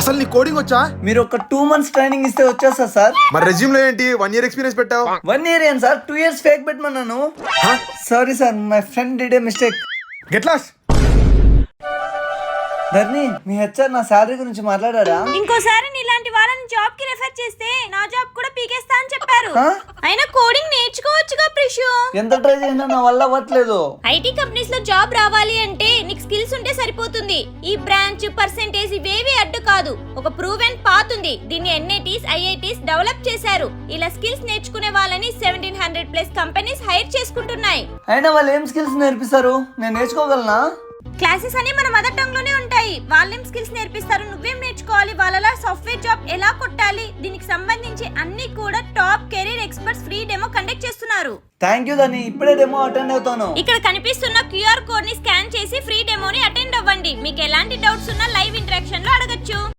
అసలు నీ కోడింగ్ వచ్చా? మీరు ఒక 2 months ట్రైనింగ్ ఇస్తే వచ్చేస్తా సార్. మరి రెజ్యూమ్ లో ఏంటి 1 year ఎక్స్పీరియన్స్ పెట్టావు? 1 year ఏం సార్, 2 years ఫేక్ పెట్టమన్నాను. Sorry sir, my friend did a mistake. Get lost. Dharni, మీ హెచ్ఆర్ నా శాలరీ గురించి మాట్లాడారా? ఇంకోసారి నీలాంటి వాళ్ళని జాబ్ కి రెఫర్ చేస్తే నా జాబ్ కూడా పీకేస్తా అని చెప్పారు. అయినా కోడింగ్ నేర్చుకోవచ్చుగా ప్రిషు. ఎంత ట్రై చేసినా నా వల్ల అవ్వట్లేదు. ఐటీ కంపెనీస్ లో జాబ్ రావాలి అంటే నీకు స్కిల్స్ ఉంటే సరిపోతుంది. ఈ బ్రాంచ్ పర్సెంటేజ్ ఇవేవి అడ్డు కాదు. ఒక ప్రూవెన్ పాత్ ఉంది. దీన్ని ఎన్ఐటీస్ ఐఐటీస్ డెవలప్ చేశారు. ఇలా స్కిల్స్ నేర్చుకునే వాళ్ళని 1700+ కంపెనీస్ హైర్ చేసుకుంటున్నాయి. అయినా వాళ్ళు ఏం స్కిల్స్ నేర్పిస్తారు? నేను నేర్చుకోగలనా? క్లాసెస్ అని మన మదర్ టంగ్ లోనే ఉంటాయి. వాళ్ళేం స్కిల్స్ నేర్పిస్తారు, నువ్వేం నేర్చుకోవాలి, వాళ్ళలా సాఫ్ట్వేర్ జాబ్ ఎలా కొట్టాలి, దీనికి సంబంధించి అన్ని కూడా top career experts free demo conduct చేస్తున్నారు. థ్యాంక్ యూ ధర్ని, ఇప్పుడే డెమో అటెండ్ అవుతాను. ఇక్కడ కనిపిస్తున్న క్యూఆర్ కోడ్ ని స్కాన్ చేసి ఫ్రీ డెమోని అటెండ్ అవ్వండి. మీకు ఎలాంటి డౌట్స్ ఉన్నా లైవ్ ఇంటరాక్షన్ లో అడగచ్చు.